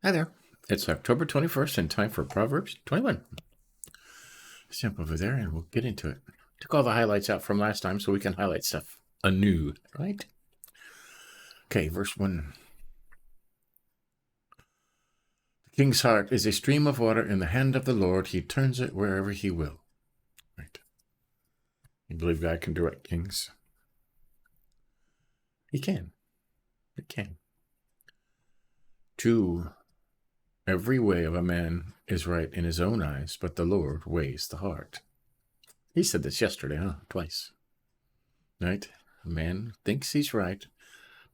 Hi there. It's October 21st and time for Proverbs 21. Let's jump over there and we'll get into it. Took all the highlights out from last time so we can highlight stuff anew, right? Okay, verse 1. The king's heart is a stream of water in the hand of the Lord. He turns it wherever he will. Right. You believe God can direct kings? He can. He can. 2. Every way of a man is right in his own eyes, but the Lord weighs the heart. He said this yesterday, twice. Right? A man thinks he's right,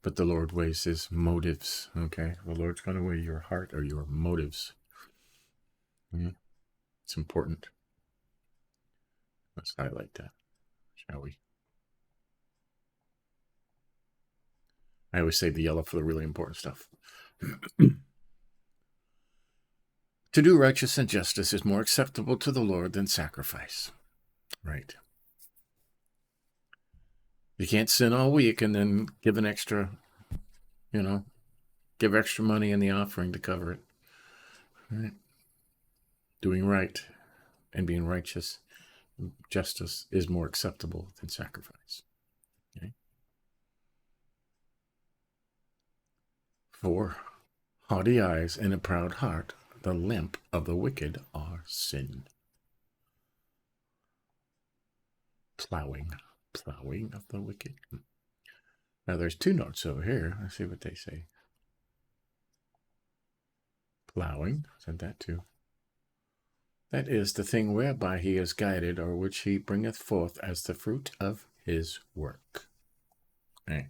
but the Lord weighs his motives. Okay? The Lord's going to weigh your heart or your motives. It's important. Let's highlight that, shall we? I always save the yellow for the really important stuff. To do righteousness and justice is more acceptable to the Lord than sacrifice. Right. You can't sin all week and then give an extra, give extra money in the offering to cover it. Right. Doing right and being righteous, justice is more acceptable than sacrifice. Okay. 4. Haughty eyes and a proud heart, the lamp of the wicked are sin. Plowing of the wicked. Now there's 2 notes over here. Let's see what they say. Plowing, said that too. That is the thing whereby he is guided, or which he bringeth forth as the fruit of his work. Okay.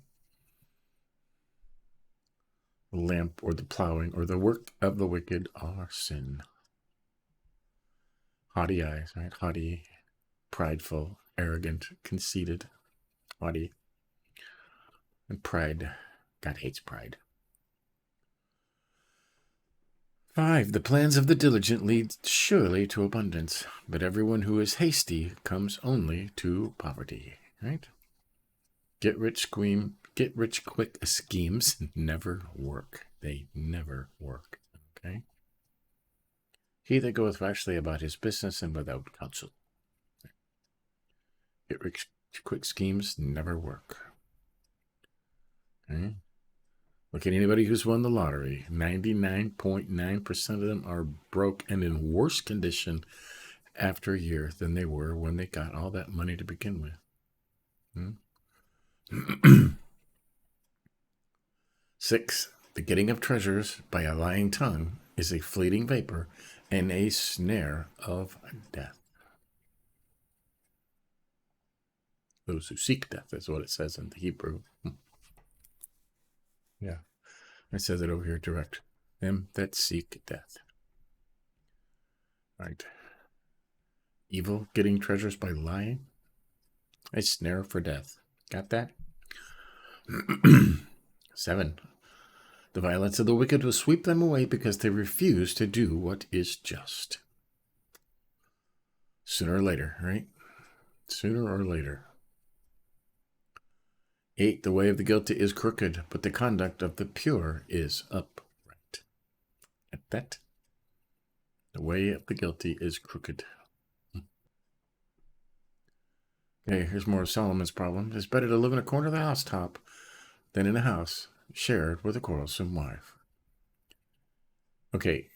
The lamp or the plowing or the work of the wicked are sin. Haughty eyes, right? Haughty, prideful, arrogant, conceited, haughty. And pride. God hates pride. 5. The plans of the diligent lead surely to abundance, but everyone who is hasty comes only to poverty. Right? Get rich quick schemes never work. They never work. Okay? He that goeth rashly about his business and without counsel. Get rich quick schemes never work. Okay? Look at anybody who's won the lottery. 99.9% of them are broke and in worse condition after a year than they were when they got all that money to begin with. 6. The getting of treasures by a lying tongue is a fleeting vapor and a snare of death. Those who seek death is what it says in the Hebrew. Yeah, it says it over here direct. Them that seek death. Right. Evil, getting treasures by lying. A snare for death. Got that? 7. The violence of the wicked will sweep them away because they refuse to do what is just. Sooner or later, right? Sooner or later. 8. The way of the guilty is crooked, but the conduct of the pure is upright. At that, the way of the guilty is crooked. Okay, here's more of Solomon's problem. It's better to live in a corner of the housetop than in a house shared with a quarrelsome wife. Okay,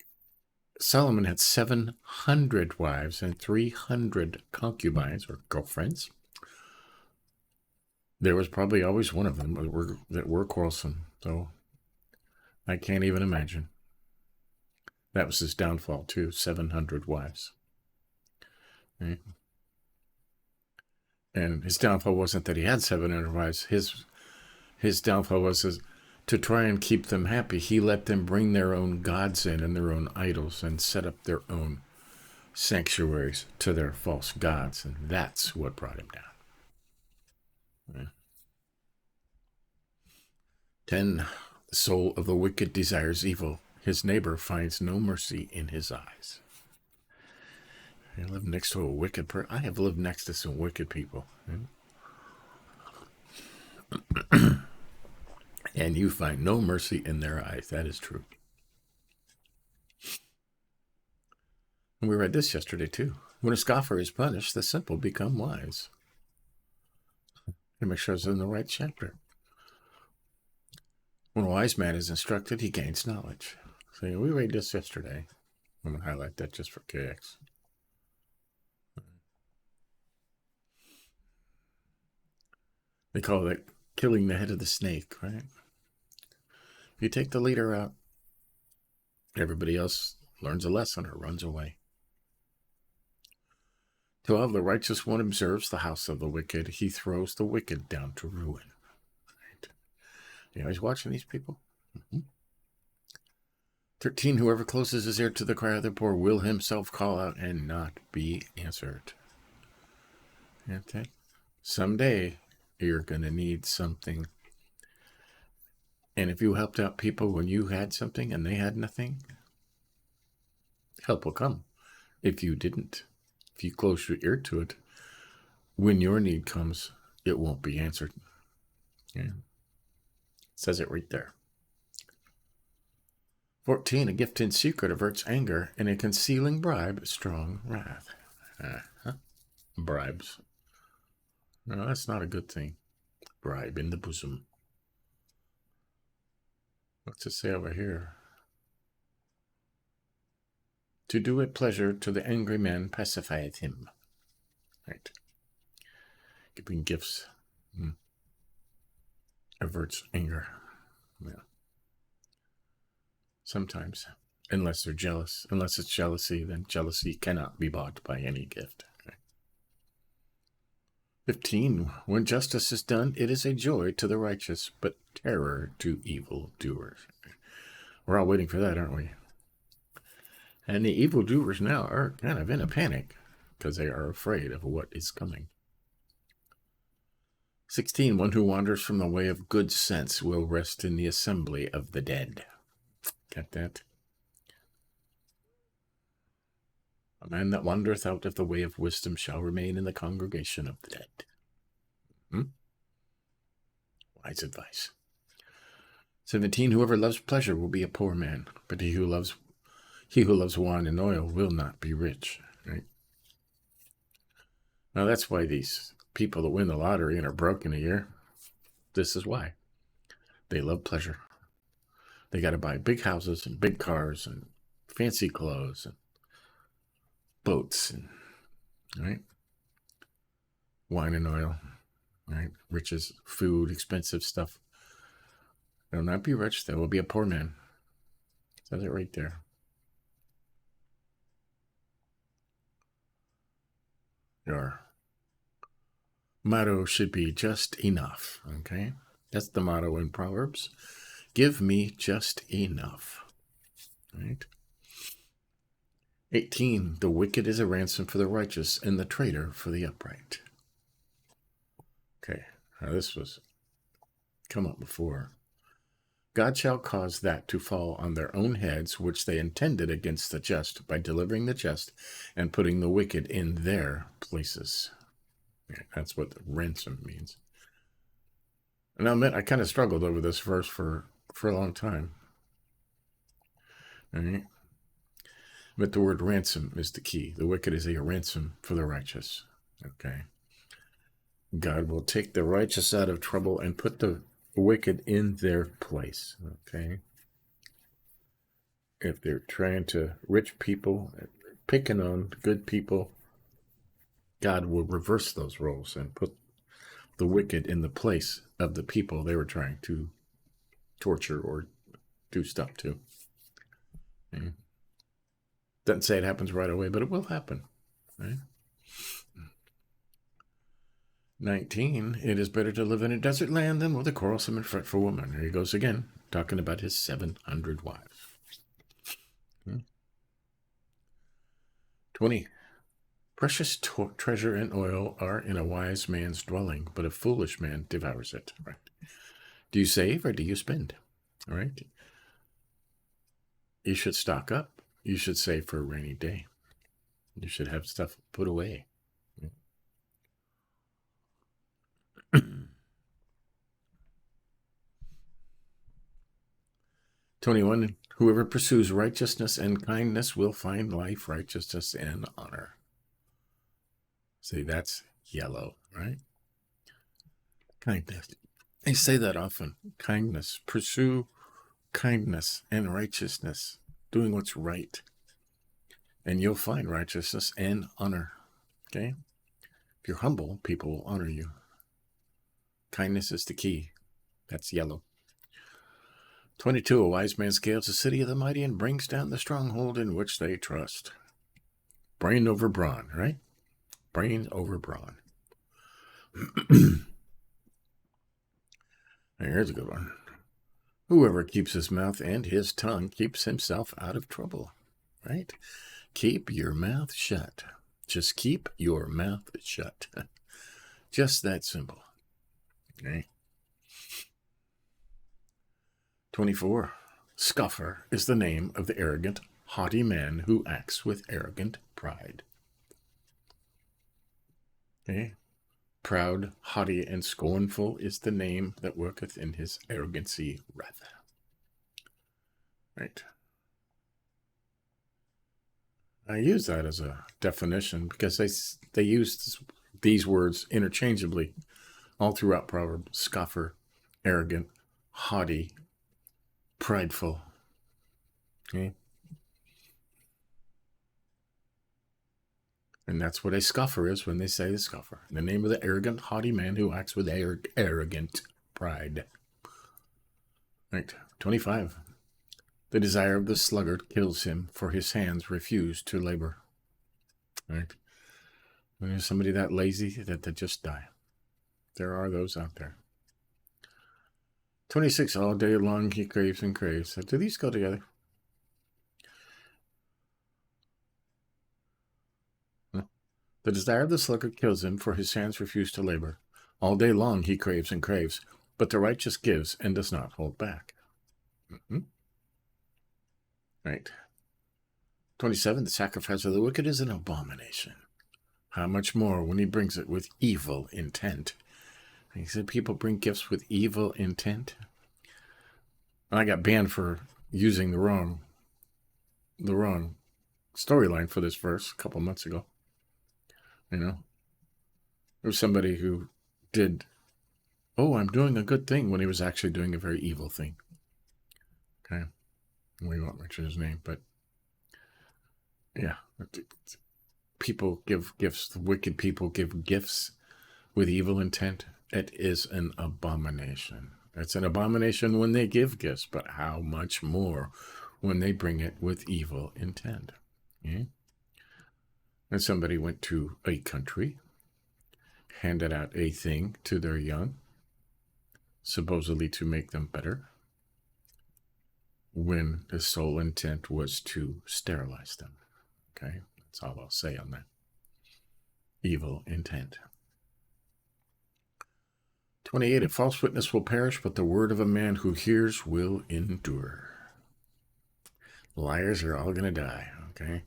Solomon had 700 wives and 300 concubines or girlfriends. There was probably always one of them that were quarrelsome, so I can't even imagine. That was his downfall too, 700 wives. Right? And his downfall wasn't that he had 700 wives. His downfall was to try and keep them happy. He let them bring their own gods in and their own idols and set up their own sanctuaries to their false gods. And that's what brought him down. Yeah. 10. The soul of the wicked desires evil. His neighbor finds no mercy in his eyes. I live next to a wicked person. I have lived next to some wicked people. And you find no mercy in their eyes. That is true. And we read this yesterday too. When a scoffer is punished, the simple become wise. And make sure it's in the right chapter. When a wise man is instructed, he gains knowledge. So we read this yesterday. I'm going to highlight that just for KX. They call it killing the head of the snake, right? If you take the leader out, everybody else learns a lesson or runs away. 12, the righteous one observes the house of the wicked. He throws the wicked down to ruin. Right? You always watching these people? 13, whoever closes his ear to the cry of the poor will himself call out and not be answered. Okay? Someday, you're going to need something. And if you helped out people when you had something and they had nothing, help will come. If you didn't, if you close your ear to it, when your need comes, it won't be answered. Yeah. It says it right there. 14, a gift in secret averts anger, and a concealing bribe, strong wrath. Bribes. No, that's not a good thing. Bribe in the bosom. What's it say over here? To do it pleasure to the angry man pacifieth him. Right. Giving gifts averts anger. Yeah. Sometimes. Unless they're jealous. Unless it's jealousy, then jealousy cannot be bought by any gift. Okay. 15. When justice is done, it is a joy to the righteous, but terror to evil doers. We're all waiting for that, aren't we? And the evildoers now are kind of in a panic because they are afraid of what is coming. 16. One who wanders from the way of good sense will rest in the assembly of the dead. Get that? A man that wandereth out of the way of wisdom shall remain in the congregation of the dead. Wise advice. 17. Whoever loves pleasure will be a poor man, but he who loves wine and oil will not be rich. Right? Now that's why these people that win the lottery and are broke in a year, this is why. They love pleasure. They got to buy big houses and big cars and fancy clothes and boats and, right? Wine and oil, right? Riches, food, expensive stuff. They'll not be rich. They will be a poor man. It says it right there. Your motto should be just enough, okay? That's the motto in Proverbs. Give me just enough, right? 18, the wicked is a ransom for the righteous and the traitor for the upright. Okay, now this was come up before. God shall cause that to fall on their own heads, which they intended against the just, by delivering the just and putting the wicked in their places. Yeah, that's what the ransom means. And I'll admit, I kind of struggled over this verse for a long time. All right? But the word ransom is the key. The wicked is a ransom for the righteous. Okay? God will take the righteous out of trouble and put the wicked in their place. Okay? If they're trying to rich people, picking on good people, God will reverse those roles and put the wicked in the place of the people they were trying to torture or do stuff to. Okay? Doesn't say it happens right away, but it will happen. Right? 19, it is better to live in a desert land than with a quarrelsome and fretful woman. Here he goes again, talking about his 700 wives. 20, precious treasure and oil are in a wise man's dwelling, but a foolish man devours it. Right? Do you save or do you spend? All right. You should stock up. You should save for a rainy day. You should have stuff put away. 21, Whoever pursues righteousness and kindness will find life, righteousness, and honor. See, that's yellow, right? Kindness. I say that often. Kindness. Pursue kindness and righteousness, doing what's right, and you'll find righteousness and honor. Okay? If you're humble, people will honor you. Kindness is the key. That's yellow. 22, a wise man scales the city of the mighty and brings down the stronghold in which they trust. Brain over brawn, right? Brain over brawn. Here's a good one. Whoever keeps his mouth and his tongue keeps himself out of trouble, right? Keep your mouth shut. Just keep your mouth shut. Just that simple. Okay. 24. Scoffer is the name of the arrogant, haughty man who acts with arrogant pride. Okay. Proud, haughty, and scornful is the name that worketh in his arrogancy wrath. Right. I use that as a definition because they use these words interchangeably all throughout Proverbs. Scoffer, arrogant, haughty, prideful. Okay? And that's what a scoffer is when they say the scoffer. The name of the arrogant, haughty man who acts with arrogant pride. Right. 25. The desire of the sluggard kills him, for his hands refuse to labor. Right. When there's somebody that lazy that they just die. There are those out there. 26. All day long he craves and craves. Do these go together? The desire of the sluggard kills him, for his hands refuse to labor. All day long he craves and craves, but the righteous gives and does not hold back. Right. 27. The sacrifice of the wicked is an abomination. How much more when he brings it with evil intent? And he said people bring gifts with evil intent. And I got banned for using the wrong storyline for this verse a couple months ago. You know, there was somebody who did, I'm doing a good thing, when he was actually doing a very evil thing. Okay. We won't mention his name, but yeah. People give gifts, the wicked people give gifts with evil intent. It is an abomination. It's an abomination when they give gifts, but how much more when they bring it with evil intent. Okay? And somebody went to a country, handed out a thing to their young, supposedly to make them better, when the sole intent was to sterilize them. Okay? That's all I'll say on that. Evil intent. 28. A false witness will perish, but the word of a man who hears will endure. Liars are all going to die. Okay?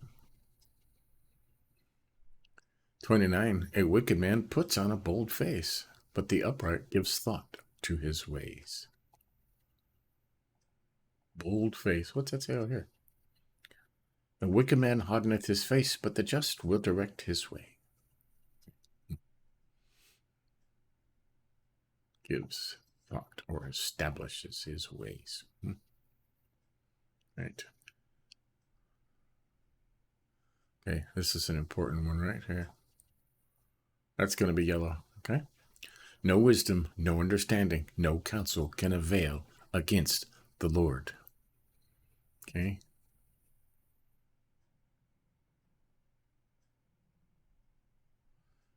29. A wicked man puts on a bold face, but the upright gives thought to his ways. Bold face. What's that say out here? The wicked man hardeneth his face, but the just will direct his way. Gives thought or establishes his ways. Right. Okay, this is an important one right here. That's going to be yellow, okay? No wisdom, no understanding, no counsel can avail against the Lord. Okay?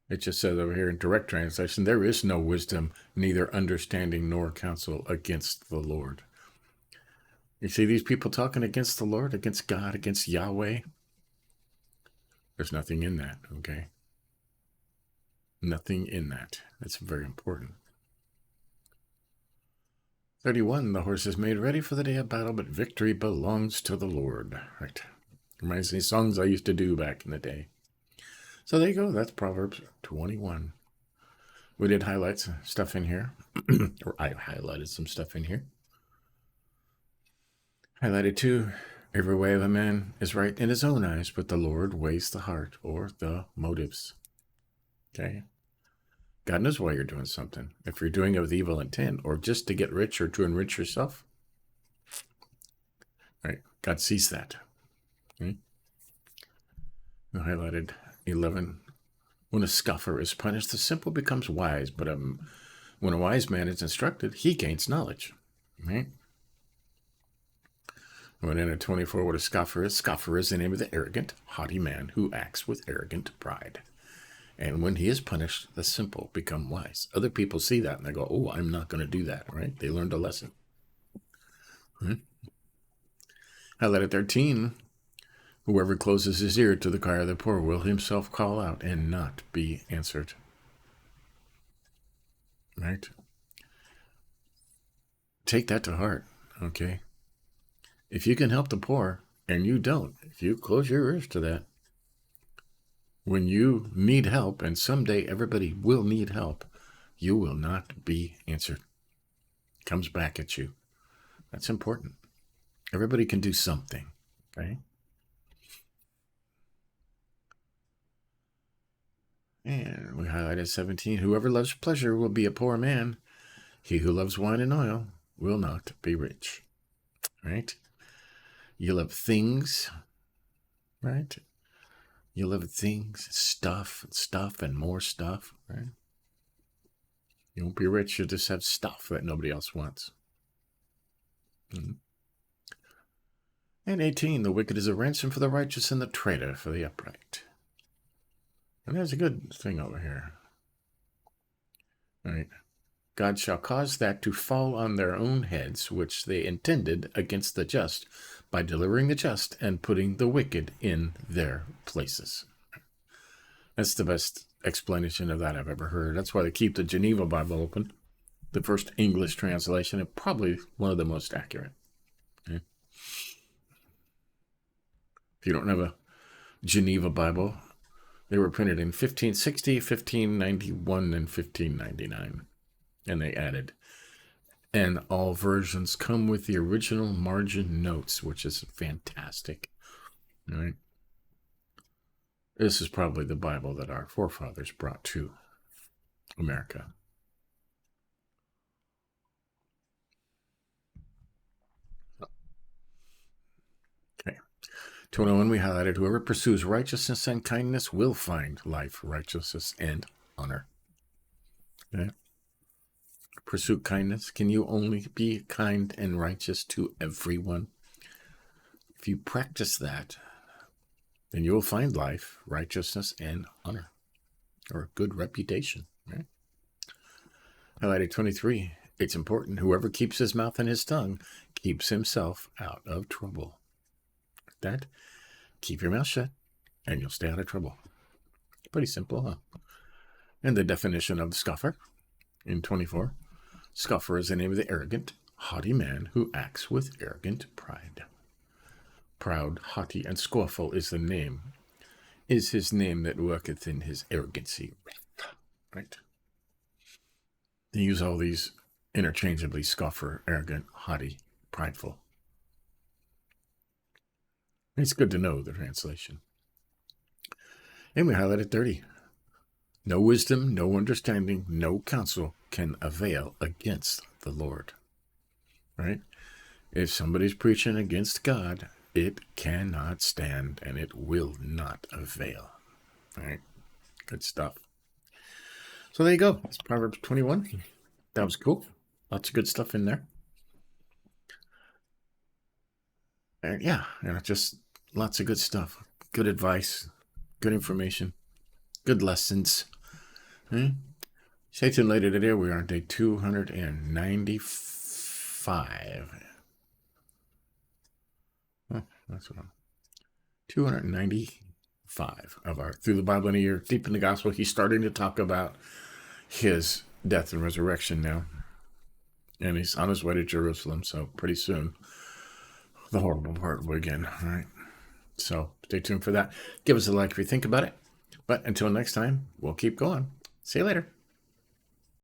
It just says over here in direct translation, there is no wisdom, neither understanding nor counsel against the Lord. You see these people talking against the Lord, against God, against Yahweh? There's nothing in that, okay? Nothing in that. That's very important. 31, the horse is made ready for the day of battle, but victory belongs to the Lord. Right. Reminds me of songs I used to do back in the day. So there you go. That's Proverbs 21. We did highlight some stuff in here. Or I highlighted some stuff in here. Highlighted 2. Every way of a man is right in his own eyes, but the Lord weighs the heart or the motives. Okay? God knows why you're doing something. If you're doing it with evil intent or just to get rich or to enrich yourself, right? God sees that. Okay? Highlighted 11. When a scoffer is punished, the simple becomes wise, but when a wise man is instructed, he gains knowledge. Right? When in 24, what a scoffer is the name of the arrogant, haughty man who acts with arrogant pride. And when he is punished, the simple become wise. Other people see that and they go, oh, I'm not going to do that, right? They learned a lesson. Highlighted 13. Whoever closes his ear to the cry of the poor will himself call out and not be answered. Right? Take that to heart, okay? If you can help the poor and you don't, if you close your ears to that, when you need help, and someday everybody will need help, you will not be answered. It comes back at you. That's important. Everybody can do something, okay? And we highlighted 17. Whoever loves pleasure will be a poor man. He who loves wine and oil will not be rich. Right? You love things, right? You love things, stuff, and more stuff, right? You won't be rich. You'll just have stuff that nobody else wants. And 18. The wicked is a ransom for the righteous and the traitor for the upright. And there's a good thing over here. All right. God shall cause that to fall on their own heads, which they intended against the just, by delivering the just and putting the wicked in their places. That's the best explanation of that I've ever heard. That's why they keep the Geneva Bible open, the first English translation, and probably one of the most accurate. Okay? If you don't have a Geneva Bible, they were printed in 1560, 1591, and 1599. And they added, and all versions come with the original margin notes, which is fantastic. Right? This is probably the Bible that our forefathers brought to America. Okay. 21, we highlighted, whoever pursues righteousness and kindness will find life, righteousness, and honor. Okay. Pursue kindness. Can you only be kind and righteous to everyone? If you practice that, then you will find life, righteousness, and honor, or a good reputation. Right? Highlighted 23. It's important. Whoever keeps his mouth and his tongue keeps himself out of trouble. That, keep your mouth shut, and you'll stay out of trouble. Pretty simple, huh? And the definition of the scoffer in 24. Scoffer is the name of the arrogant, haughty man who acts with arrogant pride. Proud, haughty, and scornful is his name that worketh in his arrogancy. Right? They use all these interchangeably: scoffer, arrogant, haughty, prideful. It's good to know the translation. And we highlighted 30. No wisdom, no understanding, no counsel can avail against the Lord. Right? If somebody's preaching against God, it cannot stand and it will not avail. All right? Good stuff. So there you go. That's Proverbs 21. That was cool. Lots of good stuff in there. And yeah, just lots of good stuff. Good advice, good information, good lessons. Stay tuned later today. We are on day 295. Oh, that's wrong. 295 of our Through the Bible in a Year, Deep in the Gospel. He's starting to talk about his death and resurrection now. And he's on his way to Jerusalem, so pretty soon the horrible part will begin. All right. So stay tuned for that. Give us a like if you think about it. But until next time, we'll keep going. See you later.